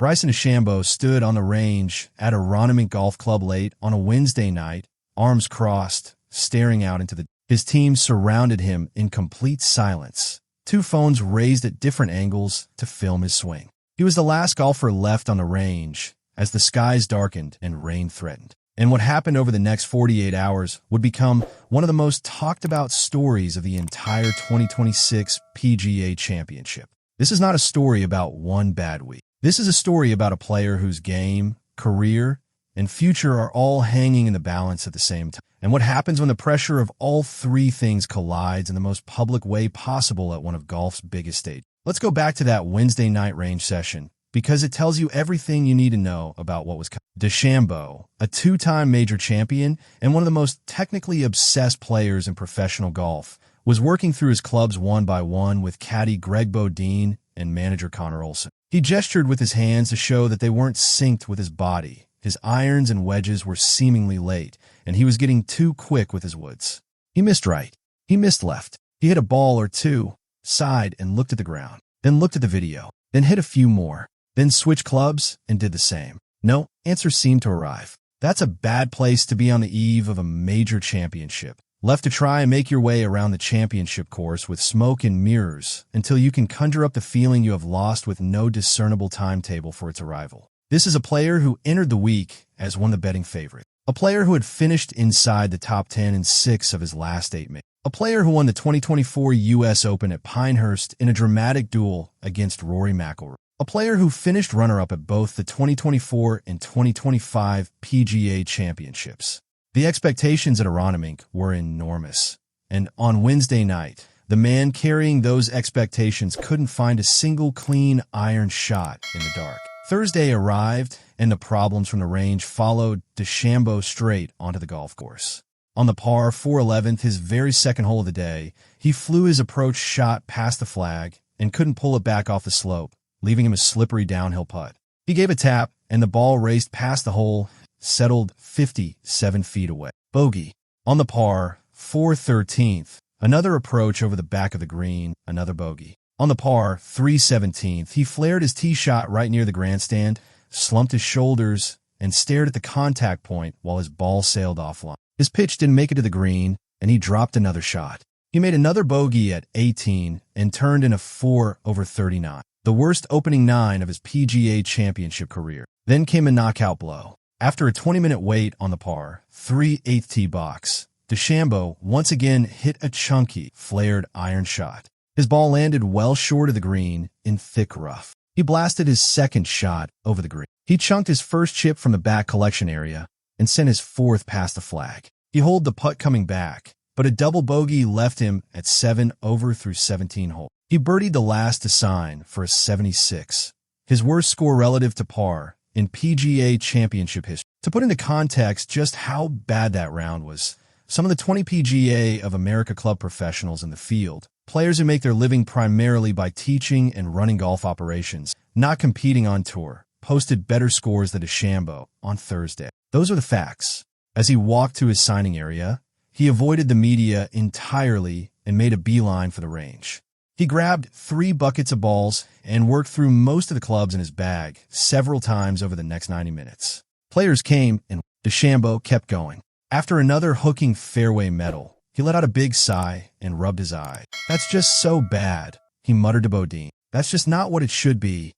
Bryson DeChambeau stood on the range at Aronimink Golf Club late on a Wednesday night, arms crossed, staring out into the... His team surrounded him in complete silence, two phones raised at different angles to film his swing. He was the last golfer left on the range as the skies darkened and rain threatened. And what happened over the next 48 hours would become one of the most talked about stories of the entire 2026 PGA Championship. This is not a story about one bad week. This is a story about a player whose game, career, and future are all hanging in the balance at the same time. And what happens when the pressure of all three things collides in the most public way possible at one of golf's biggest stages. Let's go back to that Wednesday night range session, because it tells you everything you need to know about what was coming. DeChambeau, a two-time major champion and one of the most technically obsessed players in professional golf, was working through his clubs one by one with caddy Greg Bodine and manager Connor Olson. He gestured with his hands to show that they weren't synced with his body. His irons and wedges were seemingly late, and he was getting too quick with his woods. He missed right. He missed left. He hit a ball or two, sighed and looked at the ground, then looked at the video, then hit a few more, then switched clubs and did the same. No answer seemed to arrive. That's a bad place to be on the eve of a major championship. Left to try and make your way around the championship course with smoke and mirrors until you can conjure up the feeling you have lost with no discernible timetable for its arrival. This is a player who entered the week as one of the betting favorites. A player who had finished inside the top 10 in 6 of his last 8 majors. A player who won the 2024 U.S. Open at Pinehurst in a dramatic duel against Rory McIlroy. A player who finished runner-up at both the 2024 and 2025 PGA Championships. The expectations at Aronimink were enormous, and on Wednesday night, the man carrying those expectations couldn't find a single clean iron shot in the dark. Thursday arrived, and the problems from the range followed DeChambeau straight onto the golf course. On the par 411th, his very second hole of the day, he flew his approach shot past the flag and couldn't pull it back off the slope, leaving him a slippery downhill putt. He gave a tap, and the ball raced past the hole, settled 57 feet away. Bogey. On the par 413th, another approach over the back of the green, another bogey. On the par 317th, he flared his tee shot right near the grandstand, slumped his shoulders, and stared at the contact point while his ball sailed offline. His pitch didn't make it to the green, and he dropped another shot. He made another bogey at 18 and turned in a 4 over 39, the worst opening 9 of his PGA Championship career. Then came a knockout blow. After a 20-minute wait on the par 3/8 tee box, DeChambeau once again hit a chunky, flared iron shot. His ball landed well short of the green in thick rough. He blasted his second shot over the green. He chunked his first chip from the back collection area and sent his fourth past the flag. He holed the putt coming back, but a double bogey left him at 7 over through 17 holes. He birdied the last to sign for a 76, his worst score relative to par in PGA Championship history. To put into context just how bad that round was, some of the 20 PGA of America Club professionals in the field, players who make their living primarily by teaching and running golf operations, not competing on tour, posted better scores than DeChambeau on Thursday. Those are the facts. As he walked to his signing area, he avoided the media entirely and made a beeline for the range. He grabbed 3 buckets of balls and worked through most of the clubs in his bag several times over the next 90 minutes. Players came, and DeChambeau kept going. After another hooking fairway medal, he let out a big sigh and rubbed his eye. "That's just so bad," he muttered to Bodine. "That's just not what it should be.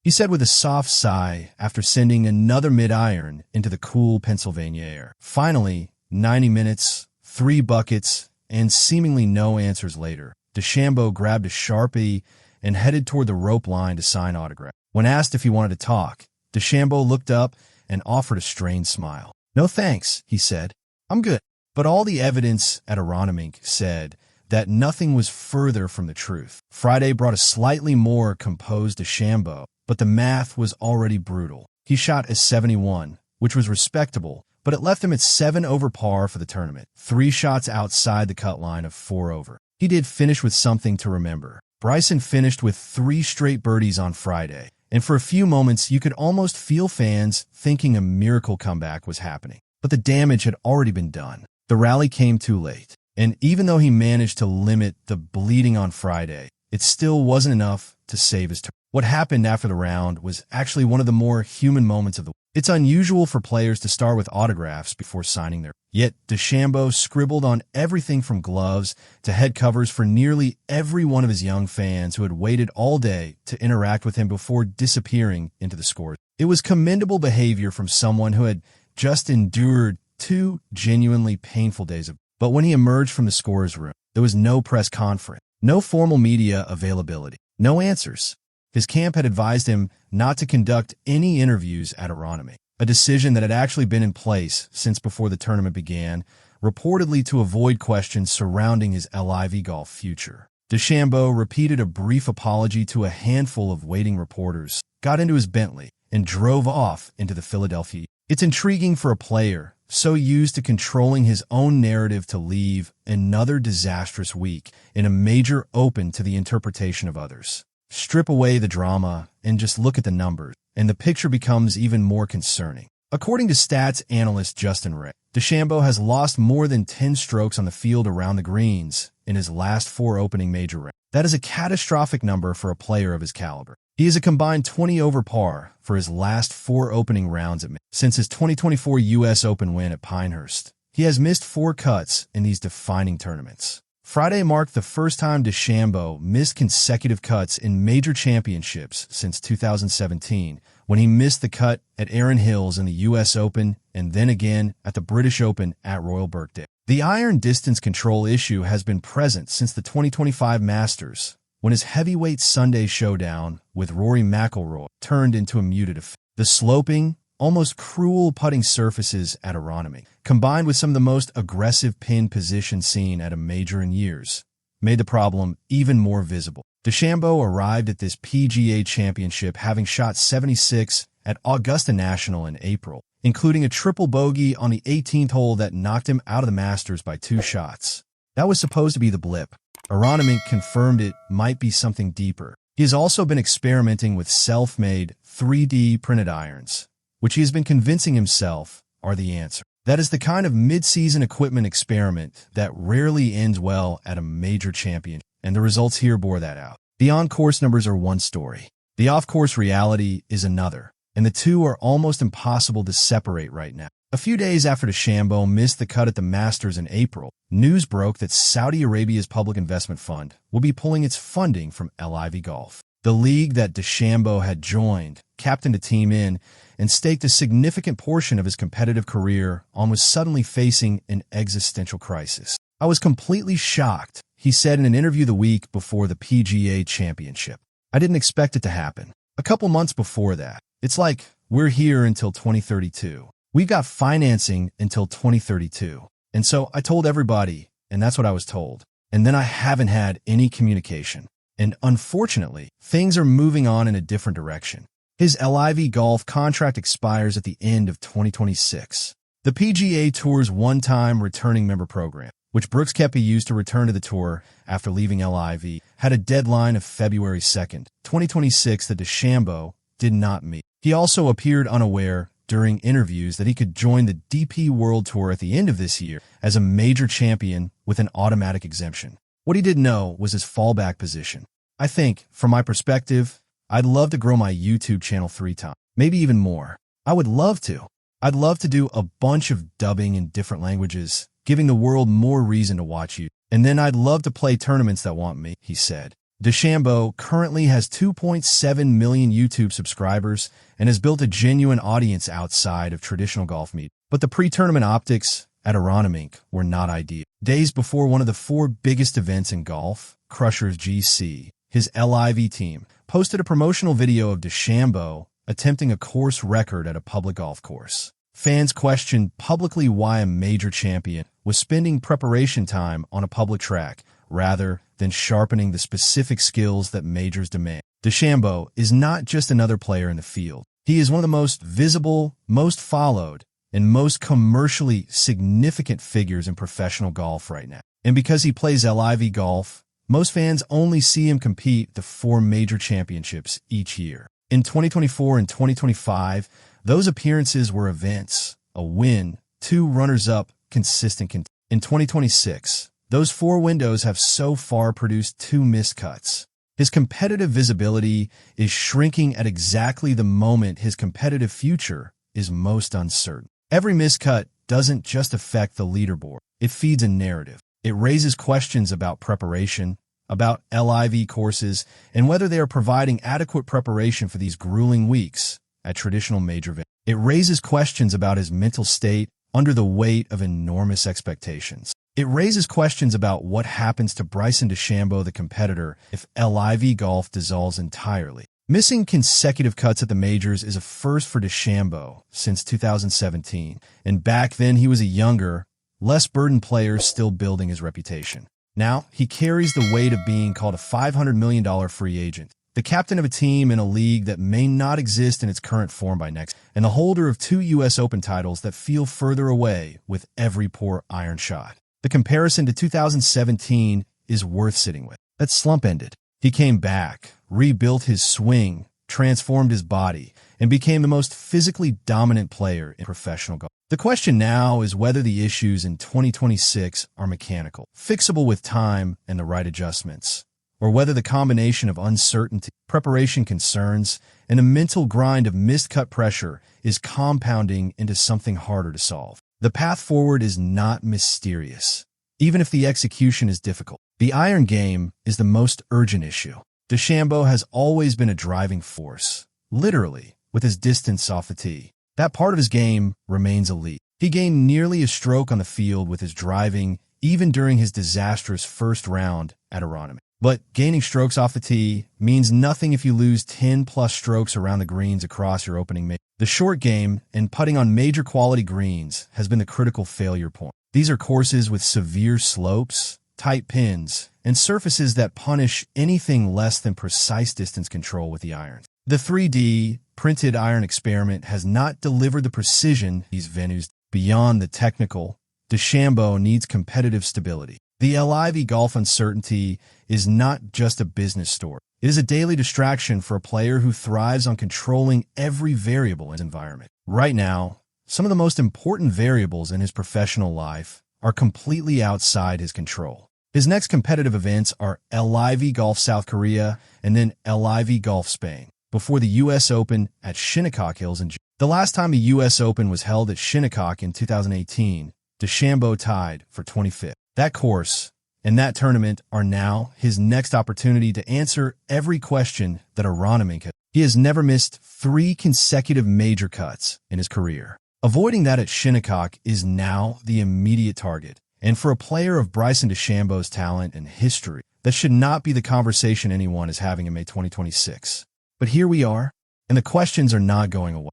He said with a soft sigh after sending another mid-iron into the cool Pennsylvania air. Finally, 90 minutes, 3 buckets, and seemingly no answers later, DeChambeau grabbed a Sharpie and headed toward the rope line to sign autographs. When asked if he wanted to talk, DeChambeau looked up and offered a strained smile. "No thanks," he said. "I'm good." But all the evidence at Aronimink said that nothing was further from the truth. Friday brought a slightly more composed DeChambeau, but the math was already brutal. He shot a 71, which was respectable, but it left him at 7 over par for the tournament, 3 shots outside the cut line of 4 over. He did finish with something to remember. Bryson finished with 3 straight birdies on Friday, and for a few moments you could almost feel fans thinking a miracle comeback was happening. But the damage had already been done. The rally came too late, and even though he managed to limit the bleeding on Friday, it still wasn't enough to save his turn. What happened after the round was actually one of the more human moments of the week. It's unusual for players to start with autographs before signing their. Yet DeChambeau scribbled on everything from gloves to head covers for nearly every one of his young fans who had waited all day to interact with him before disappearing into the scores. It was commendable behavior from someone who had just endured 2 genuinely painful days of. But when he emerged from the scorer's room, there was no press conference, no formal media availability, no answers. His camp had advised him not to conduct any interviews at Aronimink, a decision that had actually been in place since before the tournament began, reportedly to avoid questions surrounding his LIV Golf future. DeChambeau repeated a brief apology to a handful of waiting reporters, got into his Bentley, and drove off into the Philadelphia. It's intriguing for a player so used to controlling his own narrative to leave another disastrous week in a major open to the interpretation of others. Strip away the drama and just look at the numbers, and the picture becomes even more concerning. According to stats analyst Justin Ray, DeChambeau has lost more than 10 strokes on the field around the greens in his last 4 opening major rounds. That is a catastrophic number for a player of his caliber. He is a combined 20 over par for his last 4 opening rounds since his 2024 U.S. Open win at Pinehurst. He has missed 4 cuts in these defining tournaments. Friday marked the first time DeChambeau missed consecutive cuts in major championships since 2017, when he missed the cut at Erin Hills in the U.S. Open and then again at the British Open at Royal Birkdale. The iron distance control issue has been present since the 2025 Masters, when his heavyweight Sunday showdown with Rory McIlroy turned into a muted affair. The sloping, almost cruel putting surfaces at Aronimink, combined with some of the most aggressive pin positions seen at a major in years, made the problem even more visible. DeChambeau arrived at this PGA Championship having shot 76 at Augusta National in April, including a triple bogey on the 18th hole that knocked him out of the Masters by 2 shots. That was supposed to be the blip. Aronimink confirmed it might be something deeper. He has also been experimenting with self-made 3D printed irons, which he has been convincing himself are the answer. That is the kind of mid-season equipment experiment that rarely ends well at a major championship, and the results here bore that out. The on-course numbers are one story. The off-course reality is another, and the two are almost impossible to separate right now. A few days after DeChambeau missed the cut at the Masters in April, news broke that Saudi Arabia's public investment fund will be pulling its funding from LIV Golf. The league that DeChambeau had joined, captained a team in, and staked a significant portion of his competitive career on was suddenly facing an existential crisis. "I was completely shocked," he said in an interview the week before the PGA Championship. "I didn't expect it to happen. A couple months before that, it's like, we're here until 2032. We've got financing until 2032. And so I told everybody, and that's what I was told. And then I haven't had any communication. And unfortunately, things are moving on in a different direction." His LIV Golf contract expires at the end of 2026. The PGA Tour's one-time returning member program, which Brooks Koepka used to return to the tour after leaving LIV, had a deadline of February 2nd, 2026 that DeChambeau did not meet. He also appeared unaware during interviews that he could join the DP World Tour at the end of this year as a major champion with an automatic exemption. What he didn't know was his fallback position. "I think, from my perspective, I'd love to grow my YouTube channel 3 times, maybe even more. I would love to. I'd love to do a bunch of dubbing in different languages, giving the world more reason to watch you. And then I'd love to play tournaments that want me," he said. DeChambeau currently has 2.7 million YouTube subscribers and has built a genuine audience outside of traditional golf media. But the pre-tournament optics at Aronimink were not ideal. Days before one of the 4 biggest events in golf, Crushers GC, his LIV team posted a promotional video of DeChambeau attempting a course record at a public golf course. Fans questioned publicly why a major champion was spending preparation time on a public track rather than sharpening the specific skills that majors demand. DeChambeau is not just another player in the field. He is one of the most visible, most followed, and most commercially significant figures in professional golf right now. And because he plays LIV Golf, most fans only see him compete the 4 major championships each year. In 2024 and 2025, those appearances were events, a win, 2 runners-up, consistent. In 2026, those 4 windows have so far produced 2 missed cuts. His competitive visibility is shrinking at exactly the moment his competitive future is most uncertain. Every miscut doesn't just affect the leaderboard. It feeds a narrative. It raises questions about preparation, about LIV courses, and whether they are providing adequate preparation for these grueling weeks at traditional major venues. It raises questions about his mental state under the weight of enormous expectations. It raises questions about what happens to Bryson DeChambeau, the competitor, if LIV Golf dissolves entirely. Missing consecutive cuts at the majors is a first for DeChambeau since 2017, and back then he was a younger, less burdened player still building his reputation. Now, he carries the weight of being called a $500 million free agent, the captain of a team in a league that may not exist in its current form by next, and the holder of 2 U.S. Open titles that feel further away with every poor iron shot. The comparison to 2017 is worth sitting with. That slump ended. He came back, rebuilt his swing, transformed his body, and became the most physically dominant player in professional golf. The question now is whether the issues in 2026 are mechanical, fixable with time and the right adjustments, or whether the combination of uncertainty, preparation concerns, and a mental grind of missed cut pressure is compounding into something harder to solve. The path forward is not mysterious, even if the execution is difficult. The iron game is the most urgent issue. DeChambeau has always been a driving force, literally, with his distance off the tee. That part of his game remains elite. He gained nearly a stroke on the field with his driving, even during his disastrous first round at Aronimink. But gaining strokes off the tee means nothing if you lose 10-plus strokes around the greens across your opening major. The short game and putting on major quality greens has been the critical failure point. These are courses with severe slopes, tight pins, and surfaces that punish anything less than precise distance control with the irons. The 3D printed iron experiment has not delivered the precision these venues. Beyond the technical, DeChambeau needs competitive stability. The LIV Golf uncertainty is not just a business story. It is a daily distraction for a player who thrives on controlling every variable in his environment. Right now, some of the most important variables in his professional life are completely outside his control. His next competitive events are LIV Golf South Korea and then LIV Golf Spain, before the U.S. Open at Shinnecock Hills in June. The last time a U.S. Open was held at Shinnecock in 2018, DeChambeau tied for 25th. That course and that tournament are now his next opportunity to answer every question that Aronimink has. He has never missed 3 consecutive major cuts in his career. Avoiding that at Shinnecock is now the immediate target. And for a player of Bryson DeChambeau's talent and history, that should not be the conversation anyone is having in May 2026. But here we are, and the questions are not going away.